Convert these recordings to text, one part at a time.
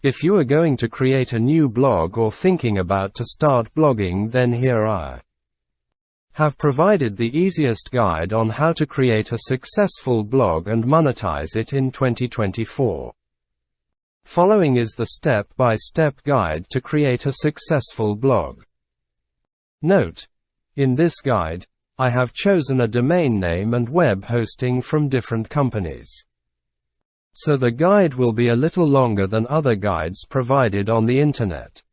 If you are going to create a new blog or thinking about to start blogging, then here I have provided the easiest guide on how to create a successful blog and monetize it in 2024. Following is the step-by-step guide to create a successful blog. Note: in this guide, I have chosen a domain name and web hosting from different companies. So the guide will be a little longer than other guides provided on the internet.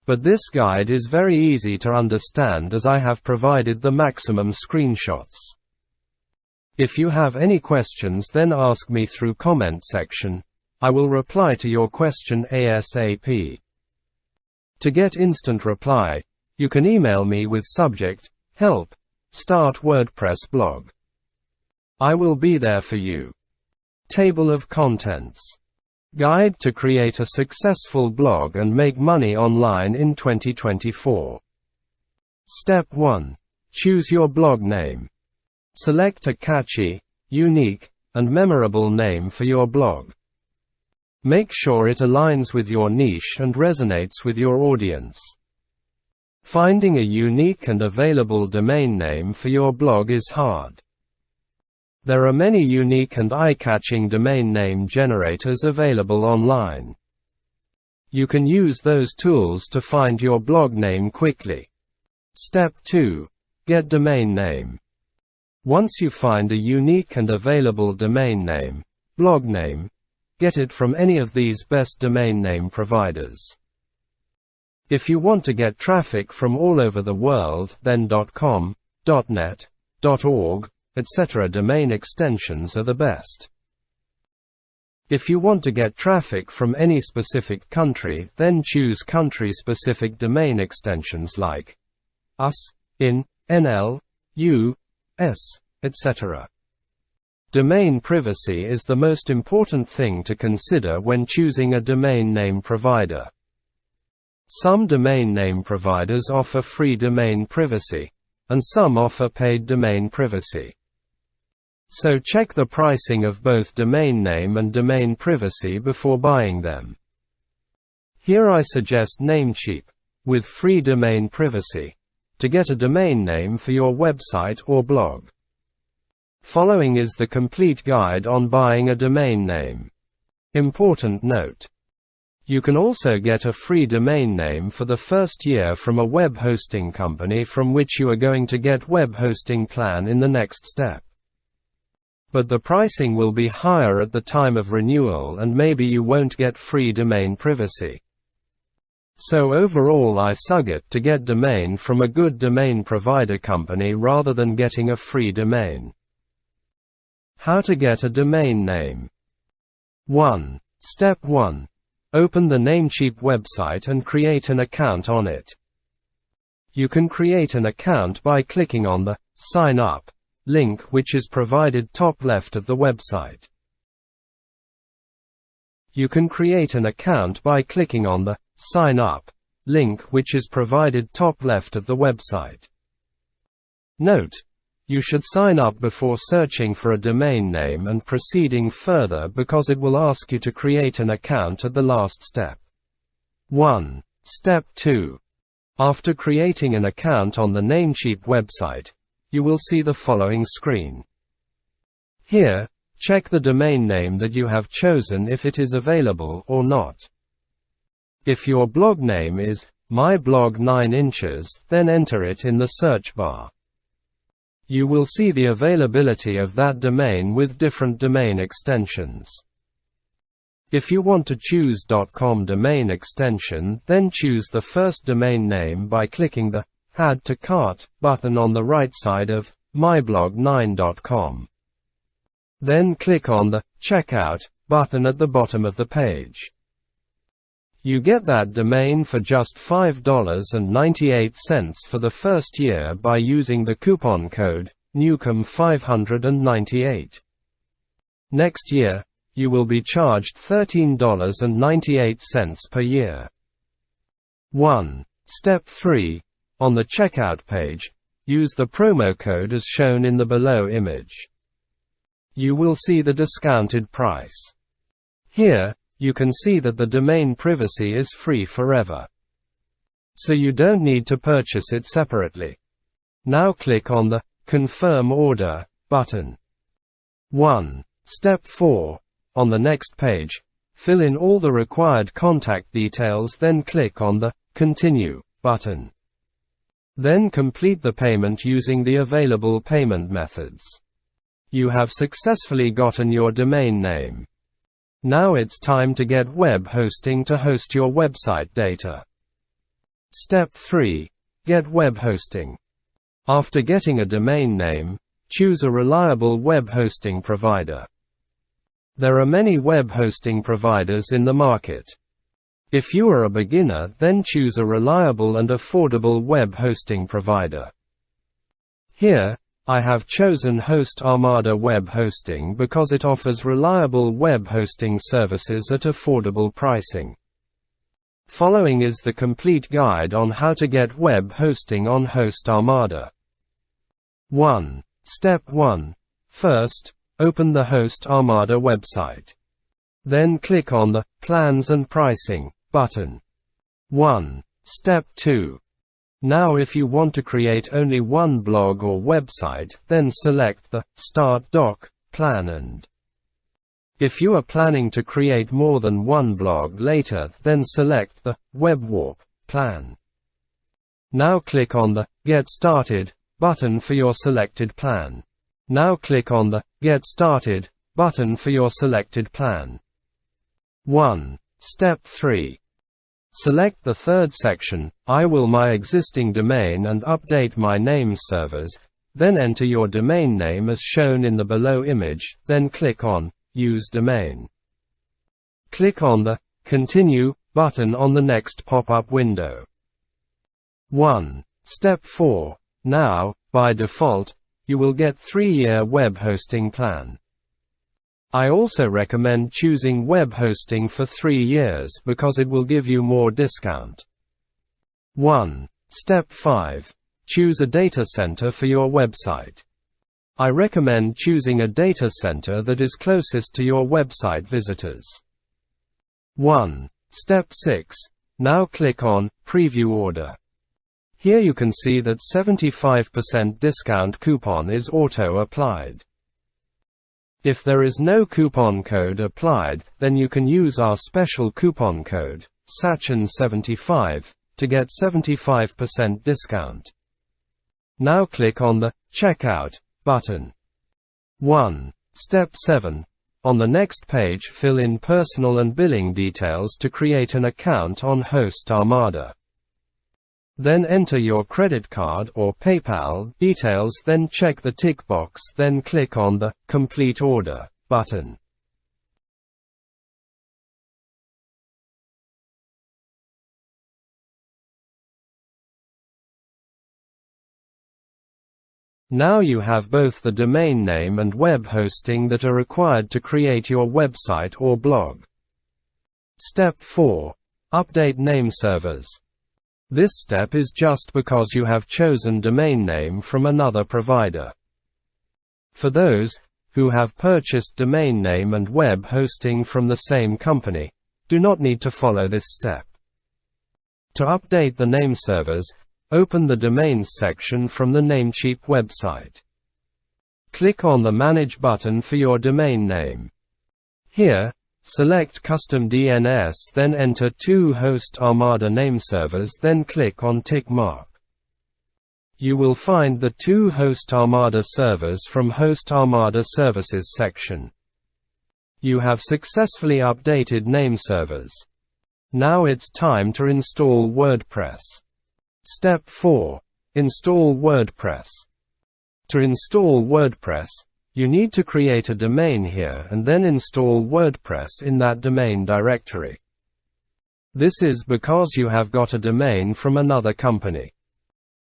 But this guide is very easy to understand as I have provided the maximum screenshots. If you have any questions, then ask me through comment section. I will reply to your question ASAP. To get instant reply, you can email me with subject, "Help, start WordPress blog." I will be there for you. Table of contents. Guide to create a successful blog and make money online in 2024. Step 1. Choose your blog name. Select a catchy, unique, and memorable name for your blog. Make sure it aligns with your niche and resonates with your audience. Finding a unique and available domain name for your blog is hard. There are many unique and eye-catching domain name generators available online. You can use those tools to find your blog name quickly. Step 2. Get domain name. Once you find a unique and available domain name, blog name, get it from any of these best domain name providers. If you want to get traffic from all over the world, then .com, .net, .org, etc. domain extensions are the best. If you want to get traffic from any specific country, then choose country-specific domain extensions like US, IN, NL, US, etc. Domain privacy is the most important thing to consider when choosing a domain name provider. Some domain name providers offer free domain privacy, and some offer paid domain privacy. So check the pricing of both domain name and domain privacy before buying them. Here I suggest Namecheap, with free domain privacy, to get a domain name for your website or blog. Following is the complete guide on buying a domain name. Important note: you can also get a free domain name for the first year from a web hosting company from which you are going to get web hosting plan in the next step. But the pricing will be higher at the time of renewal and maybe you won't get free domain privacy. So overall I suggest to get domain from a good domain provider company rather than getting a free domain. How to get a domain name. 1. Step 1. Open the Namecheap website and create an account on it. You can create an account by clicking on the Sign Up link which is provided top left of the website. You can create an account by clicking on the Sign Up link which is provided top left of the website. Note: you should sign up before searching for a domain name and proceeding further because it will ask you to create an account at the last step. 1. Step 2. After creating an account on the Namecheap website, you will see the following screen. Here, check the domain name that you have chosen if it is available or not. If your blog name is My Blog 9 Inches, then enter it in the search bar. You will see the availability of that domain with different domain extensions. If you want to choose .com domain extension, then choose the first domain name by clicking the Add to Cart button on the right side of myblog9.com. Then click on the Checkout button at the bottom of the page. You get that domain for just $5.98 for the first year by using the coupon code NEWCOM598. Next year, you will be charged $13.98 per year. 1. Step 3. On the checkout page, use the promo code as shown in the below image. You will see the discounted price. Here, you can see that the domain privacy is free forever. So you don't need to purchase it separately. Now click on the Confirm Order button. 1. Step 4. On the next page, fill in all the required contact details, then click on the Continue button. Then complete the payment using the available payment methods. You have successfully gotten your domain name. Now it's time to get web hosting to host your website data. Step 3. Get web hosting. After getting a domain name, choose a reliable web hosting provider. There are many web hosting providers in the market. If you are a beginner, then choose a reliable and affordable web hosting provider. Here, I have chosen Host Armada Web Hosting because it offers reliable web hosting services at affordable pricing. Following is the complete guide on how to get web hosting on Host Armada. 1. Step 1. First, open the Host Armada website. Then click on the Plans and Pricing button. 1. Step 2. Now if you want to create only one blog or website, then select the Start Doc plan, and if you are planning to create more than one blog later, then select the Web Warp plan. Now click on the Get Started button for your selected plan. Now click on the Get Started button for your selected plan. 1. Step 3. Select the third section, I will my existing domain and update my name servers, then enter your domain name as shown in the below image, then click on Use Domain. Click on the Continue button on the next pop-up window. 1. Step 4. Now, by default, you will get 3-year web hosting plan. I also recommend choosing web hosting for 3 years because it will give you more discount. 1. Step 5. Choose a data center for your website. I recommend choosing a data center that is closest to your website visitors. 1. Step 6. Now click on Preview Order. Here you can see that 75% discount coupon is auto-applied. If there is no coupon code applied, then you can use our special coupon code, SACHN75, to get 75% discount. Now click on the Checkout button. 1. Step 7. On the next page, fill in personal and billing details to create an account on Host Armada. Then enter your credit card or PayPal details, then check the tick box, then click on the Complete Order button. Now you have both the domain name and web hosting that are required to create your website or blog. Step 4. Update name servers. This step is just because you have chosen domain name from another provider. For those who have purchased domain name and web hosting from the same company, do not need to follow this step. To update the name servers, open the Domains section from the Namecheap website. Click on the Manage button for your domain name. Here, select Custom DNS, then enter 2 Host Armada name servers, then click on Tick Mark. You will find the 2 Host Armada servers from Host Armada Services section. You have successfully updated name servers. Now it's time to install WordPress. Step 4. Install WordPress. To install WordPress, you need to create a domain here and then install WordPress in that domain directory. This is because you have got a domain from another company.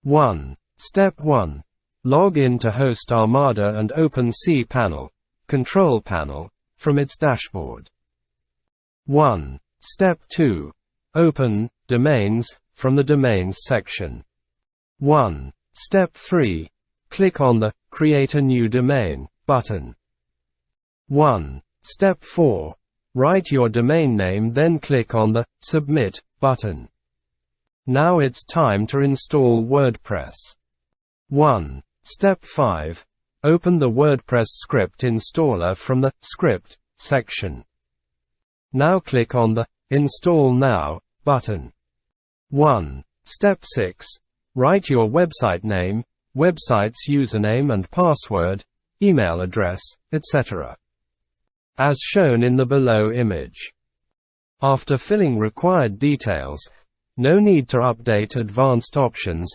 1. Step 1. Log in to Host Armada and open cPanel, Control Panel, from its dashboard. 1. Step 2. Open Domains from the Domains section. 1. Step 3. Click on the Create a New Domain button. 1. Step 4. Write your domain name, then click on the Submit button. Now it's time to install WordPress. 1. Step 5. Open the WordPress script installer from the Script section. Now click on the Install Now button. 1. Step 6. Write your website name, website's username and password, email address, etc. as shown in the below image. After filling required details, no need to update advanced options,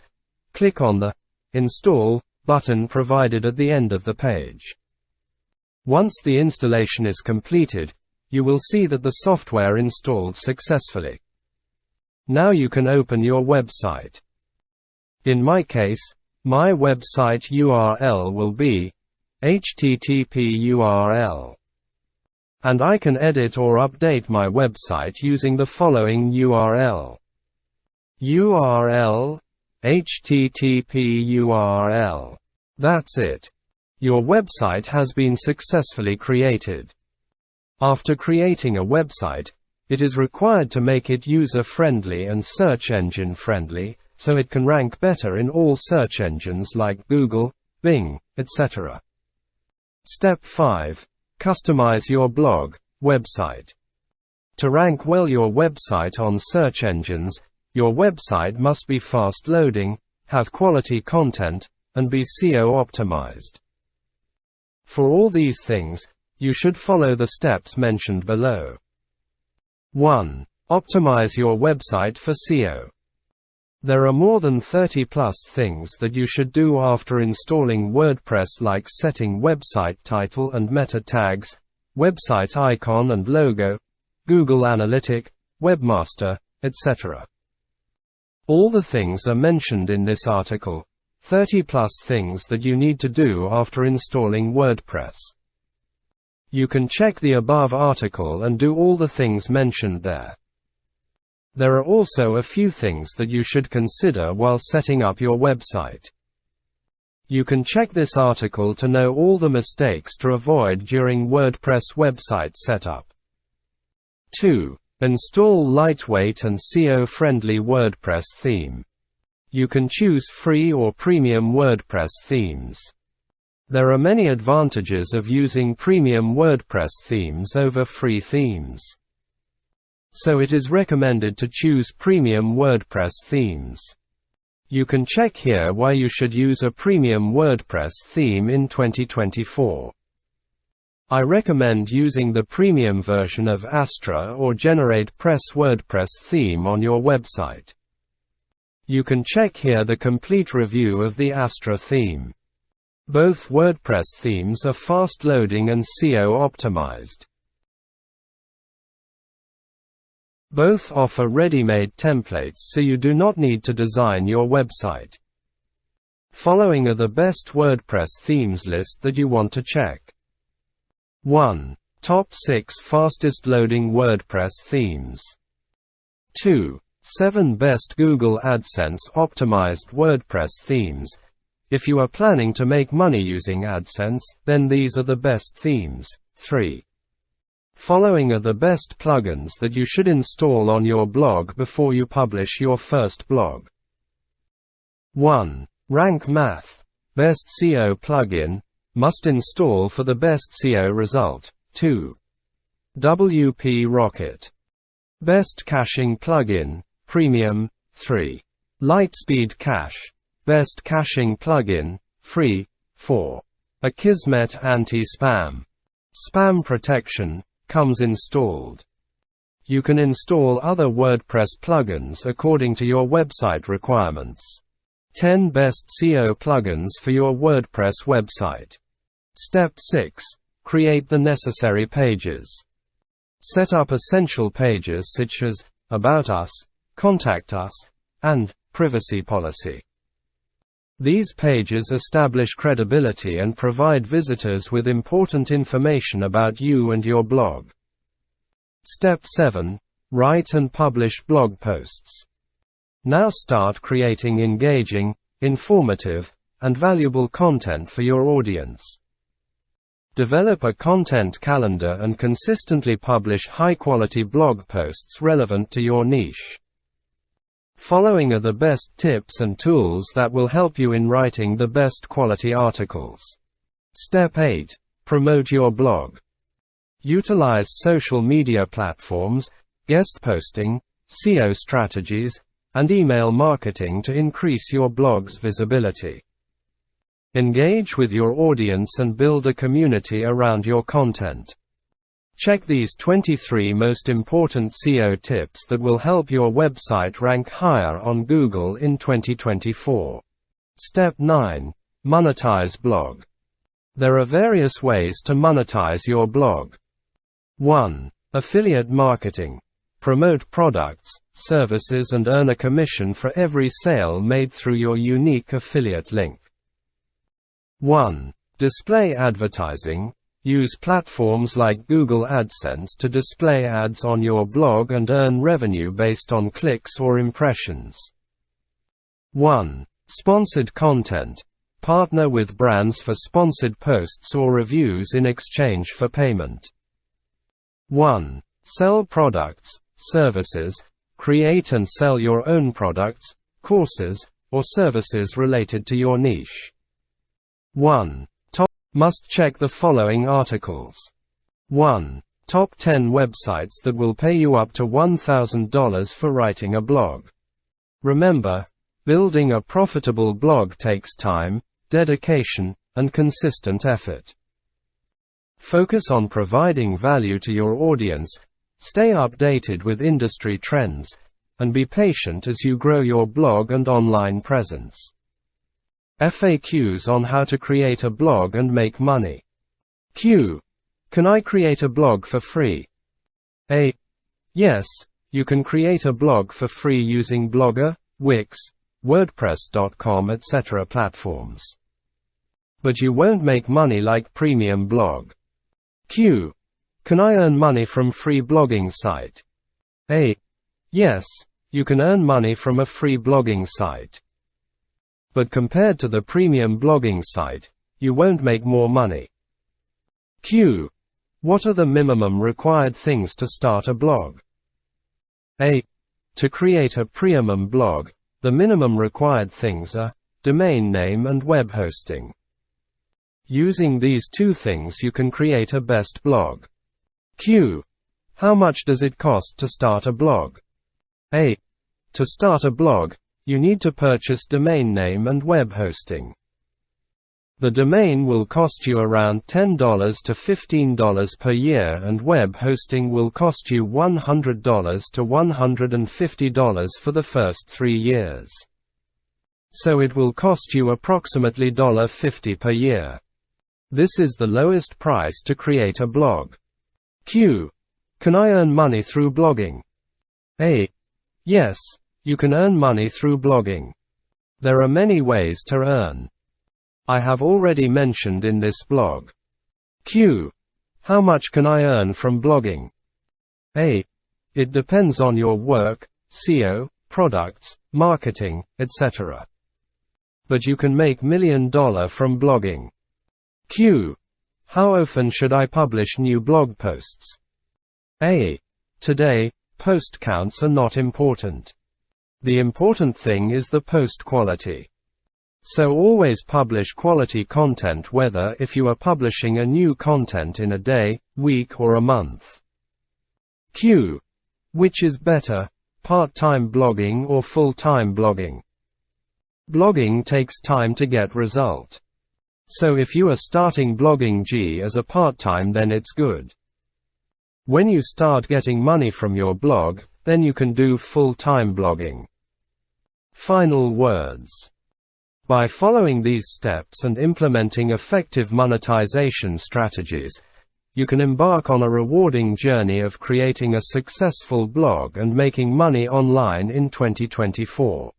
click on the Install button provided at the end of the page. Once the installation is completed, you will see that the software installed successfully. Now you can open your website. In my case, my website URL will be http URL. And I can edit or update my website using the following URL. URL http URL. That's it. Your website has been successfully created. After creating a website, it is required to make it user-friendly and search engine-friendly, so it can rank better in all search engines like Google, Bing, etc. Step 5. Customize your blog, website. To rank well your website on search engines, your website must be fast loading, have quality content, and be SEO optimized. For all these things, you should follow the steps mentioned below. 1. Optimize your website for SEO. There are more than 30+ things that you should do after installing WordPress, like setting website title and meta tags, website icon and logo, Google Analytics, Webmaster, etc. All the things are mentioned in this article, 30+ things that you need to do after installing WordPress. You can check the above article and do all the things mentioned there. There are also a few things that you should consider while setting up your website. You can check this article to know all the mistakes to avoid during WordPress website setup. 2. Install lightweight and SEO-friendly WordPress theme. You can choose free or premium WordPress themes. There are many advantages of using premium WordPress themes over free themes. So it is recommended to choose premium WordPress themes. You can check here why you should use a premium WordPress theme in 2024. I recommend using the premium version of Astra or GeneratePress WordPress theme on your website. You can check here the complete review of the Astra theme. Both WordPress themes are fast loading and SEO optimized. Both offer ready-made templates, so you do not need to design your website. Following are the best WordPress themes list that you want to check. 1. Top 6 fastest loading WordPress themes. 2. 7 best Google AdSense optimized WordPress themes. If you are planning to make money using AdSense, then these are the best themes. 3. Following are the best plugins that you should install on your blog before you publish your first blog. 1. Rank Math. Best SEO plugin. Must install for the best SEO result. 2. WP Rocket. Best caching plugin. Premium. 3. Lightspeed Cache. Best caching plugin. Free. 4. Akismet Anti-Spam. Spam protection. Comes installed. You can install other WordPress plugins according to your website requirements. 10 best SEO plugins for your WordPress website. Step 6. Create the necessary pages. Set up essential pages such as About Us, Contact Us, and Privacy Policy. These pages establish credibility and provide visitors with important information about you and your blog. Step 7. Write and publish blog posts. Now start creating engaging, informative, and valuable content for your audience. Develop a content calendar and consistently publish high-quality blog posts relevant to your niche. Following are the best tips and tools that will help you in writing the best quality articles. Step 8. Promote your blog. Utilize social media platforms, guest posting, SEO strategies, and email marketing to increase your blog's visibility. Engage with your audience and build a community around your content. Check these 23 most important SEO tips that will help your website rank higher on Google in 2024. Step 9. Monetize blog. There are various ways to monetize your blog. 1. Affiliate marketing. Promote products, services and earn a commission for every sale made through your unique affiliate link. 1. Display advertising. Use platforms like Google AdSense to display ads on your blog and earn revenue based on clicks or impressions. 1. Sponsored content. Partner with brands for sponsored posts or reviews in exchange for payment. 1. Sell products, services. Create and sell your own products, courses, or services related to your niche. 1. Must check the following articles. 1. Top 10 websites that will pay you up to $1,000 for writing a blog. Remember, building a profitable blog takes time, dedication, and consistent effort. Focus on providing value to your audience, stay updated with industry trends, and be patient as you grow your blog and online presence. FAQs on how to create a blog and make money. Q. Can I create a blog for free? A. Yes, you can create a blog for free using Blogger, Wix, WordPress.com etc. platforms. But you won't make money like premium blog. Q. Can I earn money from free blogging site? A. Yes, you can earn money from a free blogging site. But compared to the premium blogging site, you won't make more money. Q. What are the minimum required things to start a blog? A. To create a premium blog, the minimum required things are domain name and web hosting. Using these two things you can create a best blog. Q. How much does it cost to start a blog? A. To start a blog, you need to purchase domain name and web hosting. The domain will cost you around $10 to $15 per year and web hosting will cost you $100 to $150 for the first 3 years. So it will cost you approximately $50 per year. This is the lowest price to create a blog. Q. Can I earn money through blogging? A. Yes, you can earn money through blogging. There are many ways to earn. I have already mentioned in this blog. Q. How much can I earn from blogging? A. It depends on your work, SEO, products, marketing, etc. But you can make $1 million from blogging. Q. How often should I publish new blog posts? A. Today, post counts are not important. The important thing is the post quality. So always publish quality content whether if you are publishing a new content in a day, week or a month. Q. Which is better, part-time blogging or full-time blogging? Blogging takes time to get result. So if you are starting Bloggig as a part-time then it's good. When you start getting money from your blog, then you can do full-time blogging. Final words. By following these steps and implementing effective monetization strategies, you can embark on a rewarding journey of creating a successful blog and making money online in 2024.